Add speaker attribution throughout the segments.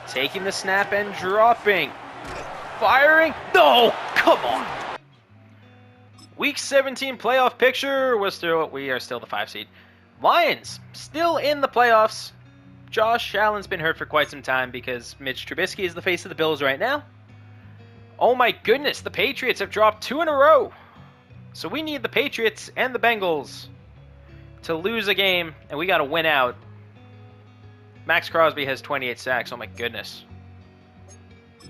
Speaker 1: Taking the snap and dropping. Firing. No! Come on! Week 17 playoff picture. We are still the 5 seed. Lions still in the playoffs. Josh Allen's been hurt for quite some time because Mitch Trubisky is the face of the Bills right now. Oh my goodness, the Patriots have dropped 2 in a row. So we need the Patriots and the Bengals to lose a game, and we got to win out. Max Crosby has 28 sacks. Oh my goodness.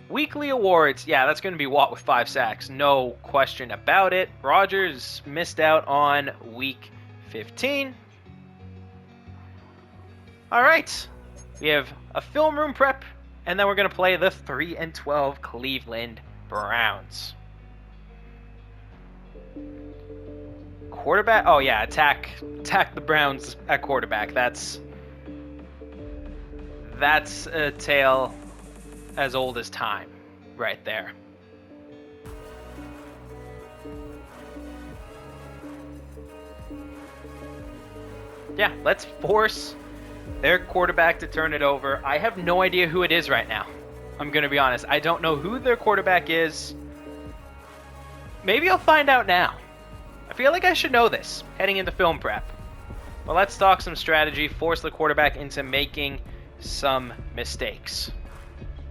Speaker 1: Weekly awards. Yeah, that's going to be Watt with 5 sacks. No question about it. Rodgers missed out on week 15. All right. We have a film room prep, and then we're going to play the 3-12 Cleveland Browns. Quarterback. Oh yeah, attack the Browns at quarterback. That's a tale as old as time right there. Yeah, let's force their quarterback to turn it over. I have no idea who it is right now. I'm going to be honest. I don't know who their quarterback is. Maybe I'll find out now. I feel like I should know this heading into film prep. Well, let's talk some strategy. Force the quarterback into making some mistakes.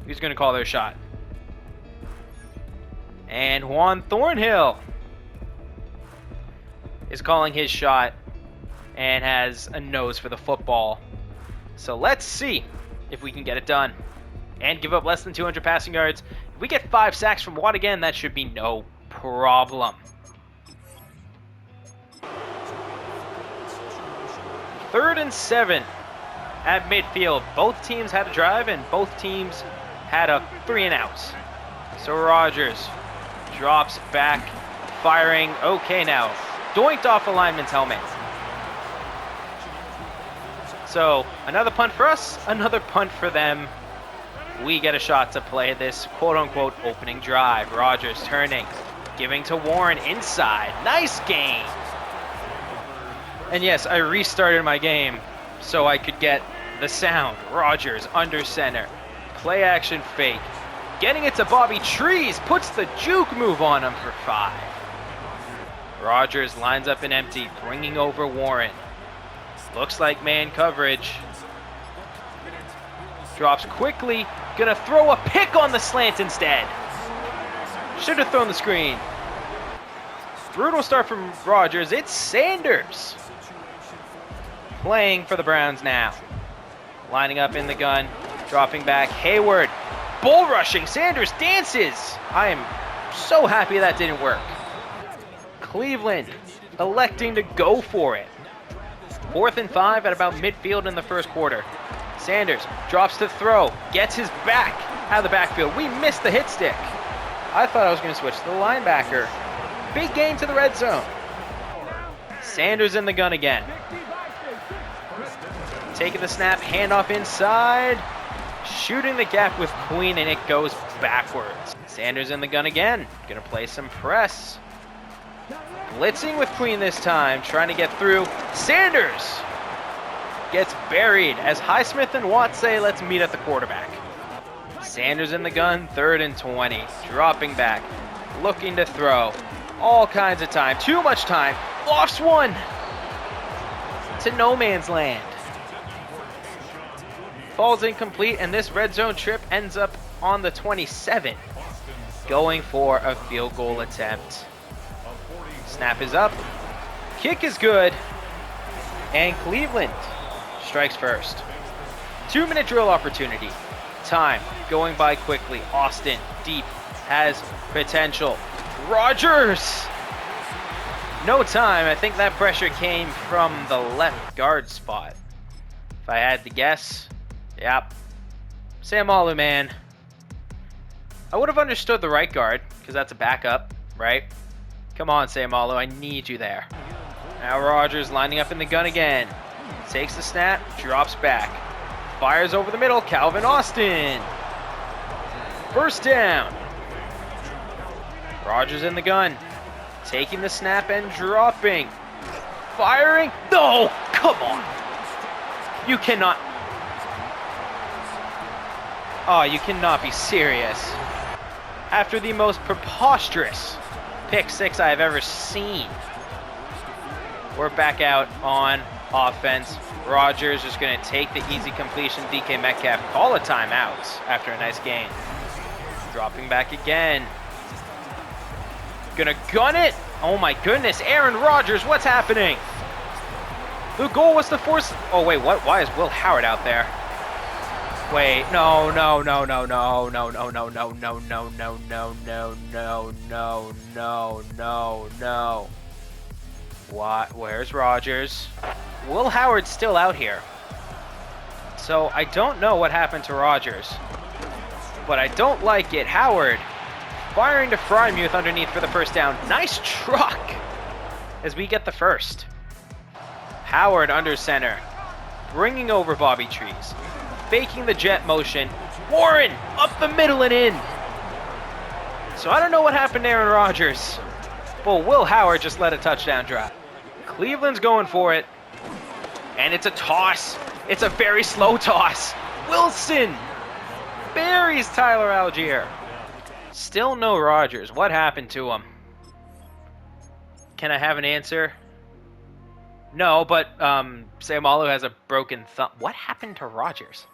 Speaker 1: Who's going to call their shot? And Juan Thornhill is calling his shot and has a nose for the football. So let's see if we can get it done and give up less than 200 passing yards. If we get 5 sacks from Watt again, that should be no problem. 3rd and 7 at midfield. Both teams had a drive and both teams had a 3 and outs. So Rodgers drops back, firing. Okay, now doinked off a lineman's helmet. So another punt for us, another punt for them. We get a shot to play this quote-unquote opening drive. Rodgers turning, giving to Warren inside. Nice gain. And yes, I restarted my game so I could get the sound. Rodgers under center. Play action fake. Getting it to Bobby Trees. Puts the juke move on him for 5. Rodgers lines up an empty, bringing over Warren. Looks like man coverage. Drops quickly. Gonna throw a pick on the slant instead. Should have thrown the screen. Brutal start from Rodgers. It's Sanders playing for the Browns now. Lining up in the gun. Dropping back. Hayward. Bull rushing. Sanders dances. I am so happy that didn't work. Cleveland electing to go for it. 4th and 5 at about midfield in the first quarter. Sanders drops to throw. Gets his back out of the backfield. We missed the hit stick. I thought I was going to switch to the linebacker. Big gain to the red zone. Sanders in the gun again. Taking the snap, handoff inside. Shooting the gap with Queen, and it goes backwards. Sanders in the gun again. Gonna play some press. Blitzing with Queen this time, trying to get through. Sanders gets buried as Highsmith and Watt say, let's meet at the quarterback. Sanders in the gun, 3rd and 20. Dropping back, looking to throw. All kinds of time, too much time. Lofts one to no man's land. Falls incomplete, and this red zone trip ends up on the 27. Going for a field goal attempt. Snap is up. Kick is good. And Cleveland strikes first. 2-minute drill opportunity. Time going by quickly. Austin deep has potential. Rodgers. No time. I think that pressure came from the left guard spot. If I had to guess. Yep. Sam Alou, man. I would have understood the right guard because that's a backup, right? Come on, Sam Alou. I need you there. Now Rodgers lining up in the gun again. Takes the snap, drops back. Fires over the middle, Calvin Austin. First down. Rodgers in the gun. Taking the snap and dropping. Firing. No! Come on. You cannot. Oh, you cannot be serious. After the most preposterous pick six I have ever seen. We're back out on offense. Rodgers is going to take the easy completion. DK Metcalf call a timeout after a nice gain. Dropping back again. Gonna gun it. Oh my goodness, Aaron Rodgers, what's happening? The goal was to force. Oh wait, what? Why is Will Howard out there? Wait, no. What? Where's Rodgers? Will Howard's still out here. So I don't know what happened to Rodgers. But I don't like it. Howard firing to Frymuth underneath for the first down. Nice truck as we get the first. Howard under center, bringing over Bobby Trees, faking the jet motion. Warren up the middle and in. So I don't know what happened to Aaron Rodgers. Well, Will Howard just let a touchdown drop. Cleveland's going for it. And it's a toss. It's a very slow toss. Wilson buries Tyler Algier. Still no Rodgers. What happened to him? Can I have an answer? No, but Seumalo has a broken thumb. What happened to Rodgers?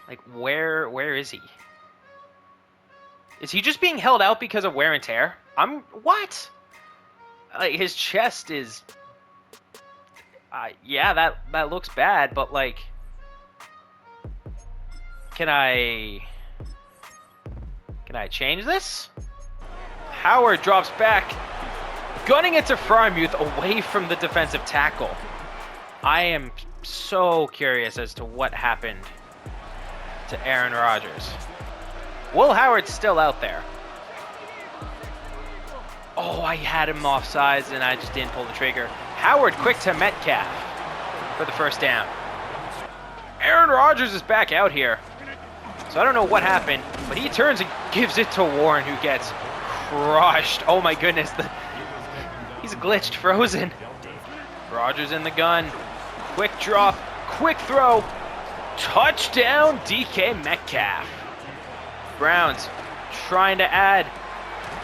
Speaker 1: Like, where is he? Is he just being held out because of wear and tear? What? Like, his chest is... yeah, that looks bad, but, like... Can I change this? Howard drops back, gunning it to Frymuth away from the defensive tackle. I am so curious as to what happened to Aaron Rodgers. Will Howard's still out there. Oh, I had him offsides and I just didn't pull the trigger. Howard quick to Metcalf for the first down. Aaron Rodgers is back out here. So I don't know what happened, but he turns and gives it to Warren, who gets crushed. Oh my goodness, he's glitched, frozen. Rodgers in the gun. Quick drop, quick throw. Touchdown, DK Metcalf. Browns trying to add.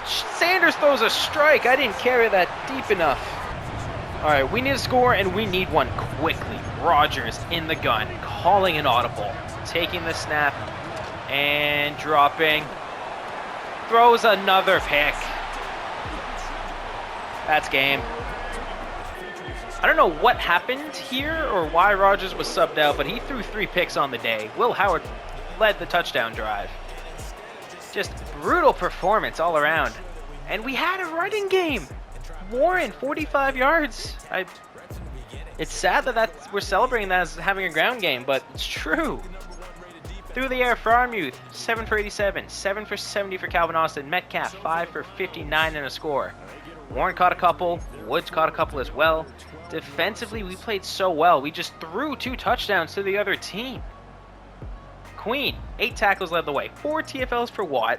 Speaker 1: Sanders throws a strike. I didn't carry that deep enough. All right, we need a score, and we need one quickly. Rodgers in the gun, calling an audible. Taking the snap and dropping. Throws another pick. That's game. I don't know what happened here or why Rodgers was subbed out, but he threw 3 picks on the day. Will Howard led the touchdown drive. Just brutal performance all around. And we had a running game. Warren, 45 yards. It's sad that we're celebrating that as having a ground game, but it's true. Through the air, Frymuth, 7 for 87, 7 for 70 for Calvin Austin. Metcalf, 5 for 59 and a score. Warren caught a couple. Woods caught a couple as well. Defensively, we played so well. We just threw 2 touchdowns to the other team. Queen, 8 tackles led the way. 4 TFLs for Watt.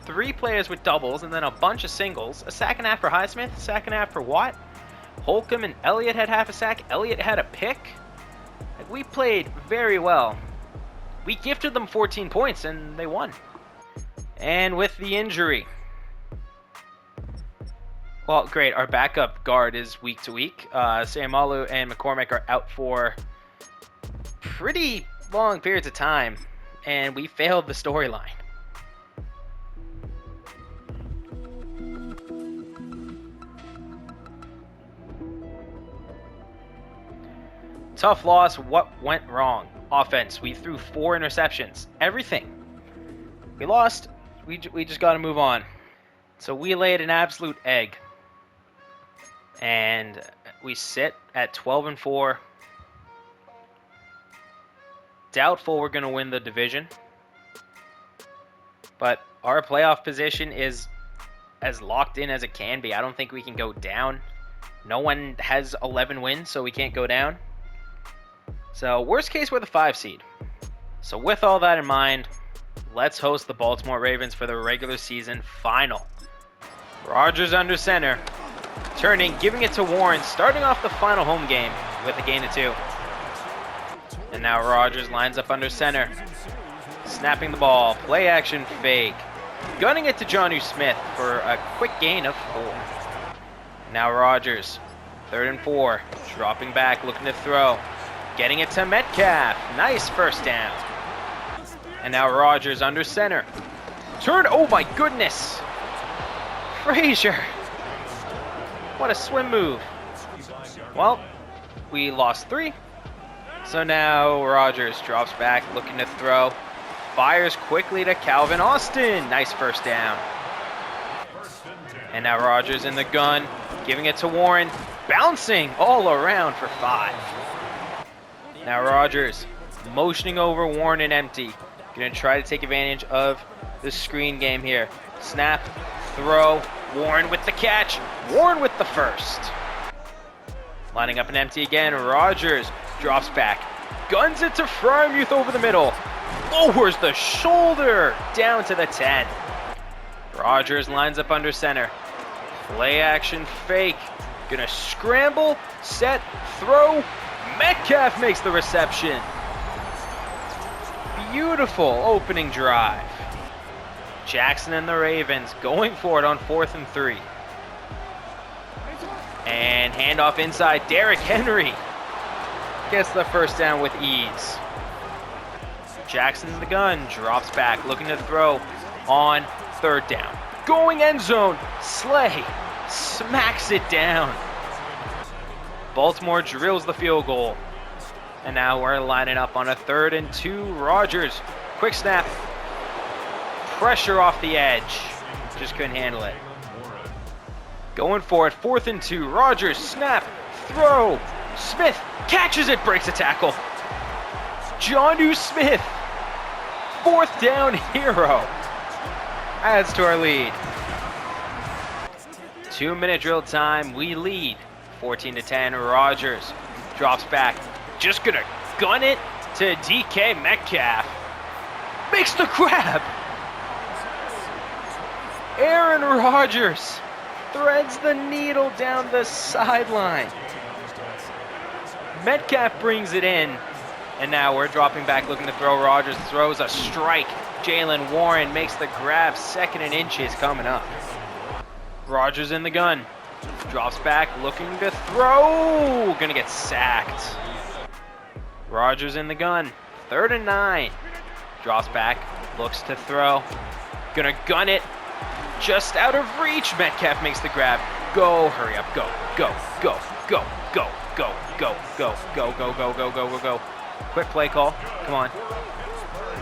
Speaker 1: 3 players with doubles, and then a bunch of singles. A sack and a half for Highsmith, a sack and a half for Watt. Holcomb and Elliott had half a sack. Elliott had a pick. Like, we played very well. We gifted them 14 points, and they won. And with the injury... Well, great. Our backup guard is week to week. Seumalo and McCormick are out for pretty long periods of time, and we failed the storyline. Tough loss. What went wrong? Offense. We threw 4 interceptions. Everything. We lost. We just got to move on. So we laid an absolute egg. And we sit at 12-4. Doubtful we're going to win the division. But our playoff position is as locked in as it can be. I don't think we can go down. No one has 11 wins, so we can't go down. So worst case, we're the 5 seed. So with all that in mind, let's host the Baltimore Ravens for the regular season final. Rodgers under center. Turning, giving it to Warren, starting off the final home game with a gain of 2. And now Rodgers lines up under center. Snapping the ball. Play action fake. Gunning it to Jonnu Smith for a quick gain of 4. Now Rodgers. 3rd and 4. Dropping back, looking to throw. Getting it to Metcalf. Nice first down. And now Rodgers under center. Turn. Oh my goodness. Frazier. What a swim move. Well, we lost 3. So now Rodgers drops back, looking to throw. Fires quickly to Calvin Austin. Nice first down. And now Rodgers in the gun, giving it to Warren. Bouncing all around for 5. Now Rodgers motioning over Warren and empty. Going to try to take advantage of the screen game here. Snap, throw, Warren with the catch. Warren with the first. Lining up an empty again. Rodgers drops back. Guns it to Frymuth over the middle. Lowers the shoulder down to the 10. Rodgers lines up under center. Play action fake. Gonna scramble, set, throw. Metcalf makes the reception. Beautiful opening drive. Jackson and the Ravens going for it on 4th and 3. And handoff inside. Derrick Henry gets the first down with ease. Jackson in the gun, drops back, looking to throw on 3rd down. Going end zone. Slay smacks it down. Baltimore drills the field goal. And now we're lining up on a 3rd and 2. Rodgers, quick snap. Pressure off the edge. Just couldn't handle it. Going for it, 4th and 2. Rodgers, snap, throw. Smith catches it, breaks a tackle. Jonnu Smith, 4th down hero, adds to our lead. 2-minute drill time, we lead 14-10. Rodgers drops back, just gonna gun it to DK Metcalf. Makes the grab. Aaron Rodgers threads the needle down the sideline. Metcalf brings it in. And now we're dropping back, looking to throw. Rodgers throws a strike. Jalen Warren makes the grab. 2nd and inches coming up. Rodgers in the gun. Drops back, looking to throw. Gonna get sacked. Rodgers in the gun. 3rd and 9. Drops back, looks to throw. Gonna gun it. Just out of reach. Metcalf makes the grab. Go, hurry up, go, go, go, go, go, go, go, go, go, go, go, go, go, go, go. Quick play call. Come on.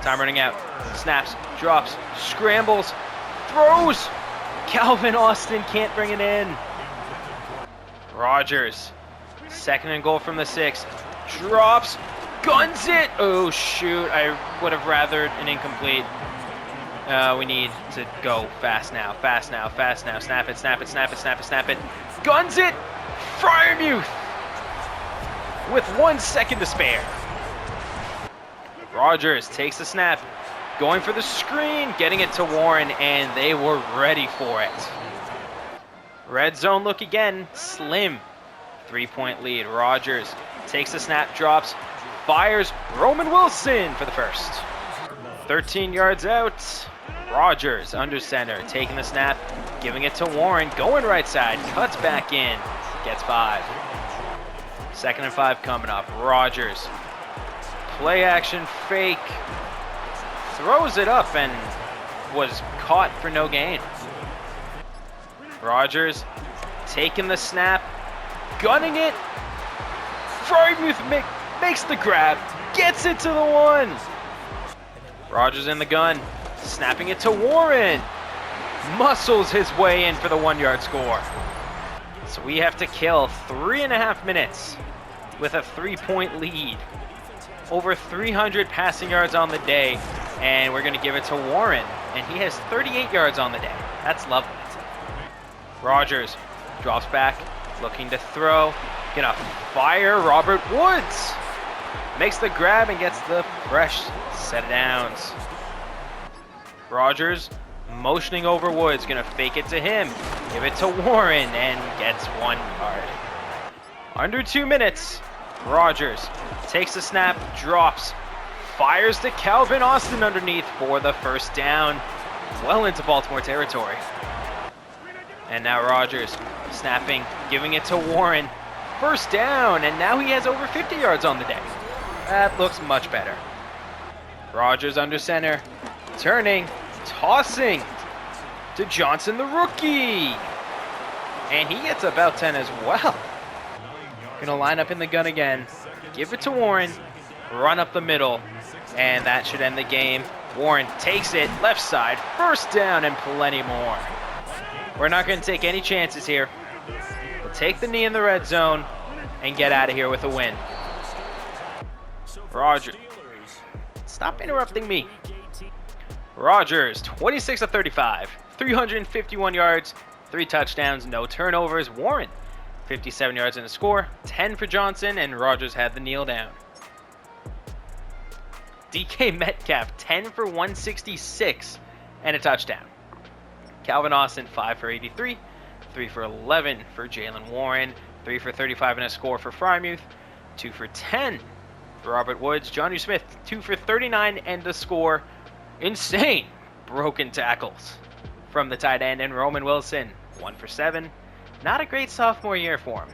Speaker 1: Time running out. Snaps, drops, scrambles, throws. Calvin Austin can't bring it in. Rodgers, 2nd and goal from the 6. Drops, guns it. Oh, shoot. I would have rathered an incomplete. We need to go fast now, fast now, fast now. Snap it, snap it, snap it, snap it, snap it. Guns it. Frymuth with 1 second to spare. Rodgers takes the snap, going for the screen, getting it to Warren, and they were ready for it. Red zone look again, slim. 3-point lead. Rodgers takes the snap, drops, fires. Roman Wilson for the first. 13 yards out. Rodgers under center, taking the snap, giving it to Warren, going right side, cuts back in, gets 5. 2nd and 5 coming up. Rodgers. Play action fake. Throws it up and was caught for no gain. Rodgers taking the snap. Gunning it. Frymuth makes the grab. Gets it to the 1. Rodgers in the gun. Snapping it to Warren. Muscles his way in for the 1-yard score. So we have to kill 3.5 minutes with a 3-point lead. Over 300 passing yards on the day, and we're going to give it to Warren, and he has 38 yards on the day. That's lovely. Rodgers drops back, looking to throw, gonna fire. Robert Woods makes the grab and gets the fresh set of downs. Rodgers motioning over Woods, gonna fake it to him, give it to Warren, and gets 1 yard. Under 2 minutes, Rodgers takes the snap, drops, fires to Calvin Austin underneath for the first down. Well into Baltimore territory. And now Rodgers snapping, giving it to Warren. First down, and now he has over 50 yards on the day. That looks much better. Rodgers under center, turning, tossing to Johnson, the rookie. And he gets about 10 as well. Gonna line up in the gun again, give it to Warren, run up the middle, and that should end the game. Warren takes it, left side, first down, and plenty more. We're not gonna take any chances here. We'll take the knee in the red zone and get out of here with a win. Rodgers, stop interrupting me. Rodgers, 26 of 35, 351 yards, 3 touchdowns, no turnovers. Warren, 57 yards in the score, 10 for Johnson, and Rodgers had the kneel down. DK Metcalf, 10 for 166 and a touchdown. Calvin Austin, 5 for 83, 3 for 11 for Jalen Warren, 3 for 35 and a score for Frymouth, 2 for 10 for Robert Woods. Jonnu Smith, 2 for 39 and a score. Insane broken tackles from the tight end. And Roman Wilson, 1 for 7. Not a great sophomore year for him.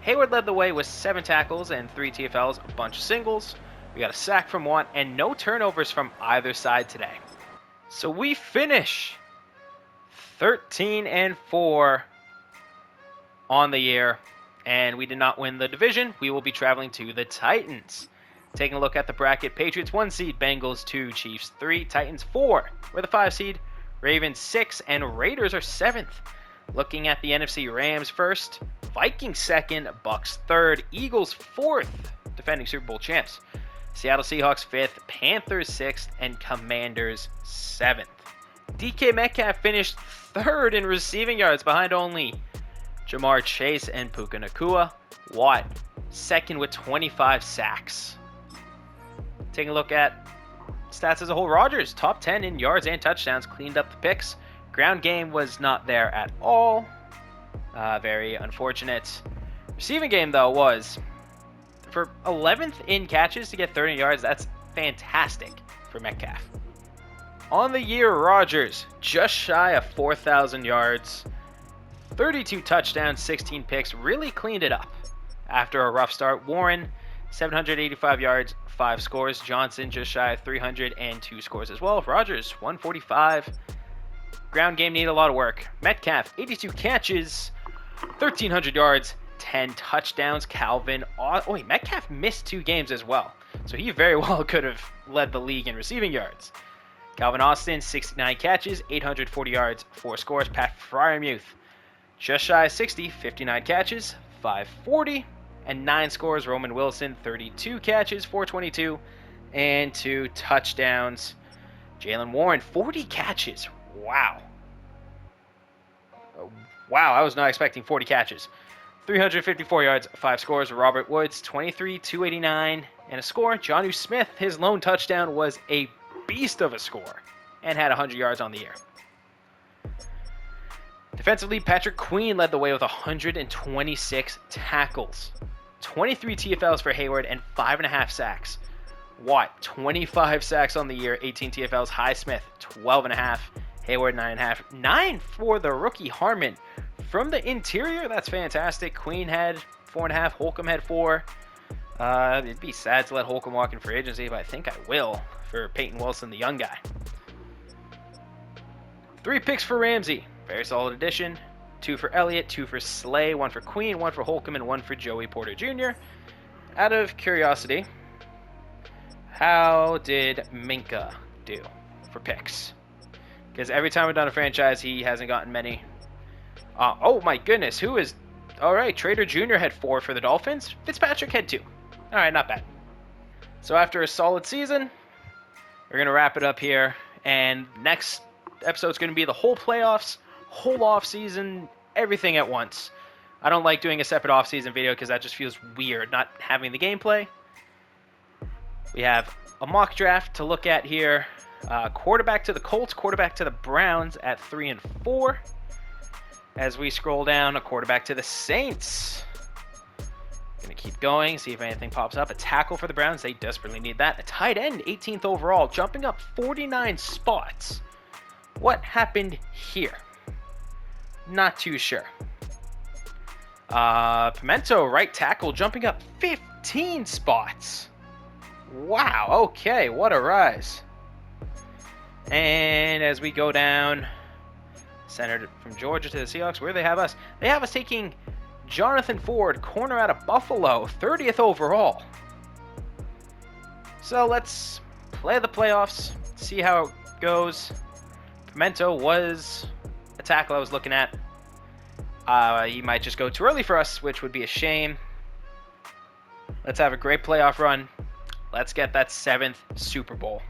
Speaker 1: Hayward led the way with 7 tackles and 3 TFLs, a bunch of singles. We got a sack from Watt and no turnovers from either side today. So we finish 13-4 on the year, and we did not win the division. We will be traveling to the Titans. Taking a look at the bracket, Patriots 1 seed, Bengals 2, Chiefs 3, Titans 4. We're the 5 seed, Ravens 6, and Raiders are 7th. Looking at the NFC, Rams first, Vikings 2nd, Bucks 3rd, Eagles 4th, defending Super Bowl champs. Seattle Seahawks 5th, Panthers 6th, and Commanders 7th. DK Metcalf finished 3rd in receiving yards behind only Jamar Chase and Puka Nacua. Watt 2nd with 25 sacks. Taking a look at stats as a whole, Rodgers top 10 in yards and touchdowns, cleaned up the picks. Ground game was not there at all. Very unfortunate. Receiving game, though, was for 11th in catches to get 30 yards. That's fantastic for Metcalf. On the year, Rodgers just shy of 4,000 yards, 32 touchdowns, 16 picks, really cleaned it up after a rough start. Warren, 785 yards, 5 scores. Johnson just shy of 300 and 2 scores as well. Rodgers, 145. Ground game needed a lot of work. Metcalf, 82 catches, 1,300 yards, 10 touchdowns. Metcalf missed 2 games as well, so he very well could have led the league in receiving yards. Calvin Austin, 69 catches, 840 yards, 4 scores. Pat Freiermuth, just shy of 60, 59 catches, 540, and 9 scores. Roman Wilson, 32 catches, 422, and 2 touchdowns. Jalen Warren, 40 catches. Wow, I was not expecting 40 catches. 354 yards, 5 scores. Robert Woods, 23, 289, and a score. Jonnu Smith, his lone touchdown was a beast of a score and had 100 yards on the year. Defensively, Patrick Queen led the way with 126 tackles, 23 TFLs for Hayward, and 5.5 sacks. Watt, 25 sacks on the year, 18 TFLs. Highsmith, 12.5. Hayward, 9.5. 9 for the rookie Harmon. From the interior, that's fantastic. Queen had 4.5. Holcomb had 4. It'd be sad to let Holcomb walk in free agency, but I think I will for Peyton Wilson, the young guy. 3 picks for Ramsey. Very solid addition. 2 for Elliott, 2 for Slay, 1 for Queen, 1 for Holcomb, and 1 for Joey Porter Jr. Out of curiosity, how did Minka do for picks? Because every time we've done a franchise, he hasn't gotten many. Oh my goodness, who is... All right, Trader Jr. had 4 for the Dolphins. Fitzpatrick had 2. All right, not bad. So after a solid season, we're going to wrap it up here. And next episode's going to be the whole playoffs, whole off-season, everything at once. I don't like doing a separate off-season video because that just feels weird, not having the gameplay. We have a mock draft to look at here. Quarterback to the Colts, quarterback to the Browns at 3 and 4. As we scroll down, a quarterback to the Saints. Gonna keep going, see if anything pops up. A tackle for the Browns, they desperately need that. A tight end, 18th overall, jumping up 49 spots. What happened here? Not too sure. Pimento, right tackle, jumping up 15 spots. Wow, okay, what a rise. And as we go down, centered from Georgia to the Seahawks, where do they have us? They have us taking Jonathan Ford, corner out of Buffalo, 30th overall. So let's play the playoffs, see how it goes. Pimento was a tackle I was looking at. He might just go too early for us, which would be a shame. Let's have a great playoff run. Let's get that 7th Super Bowl.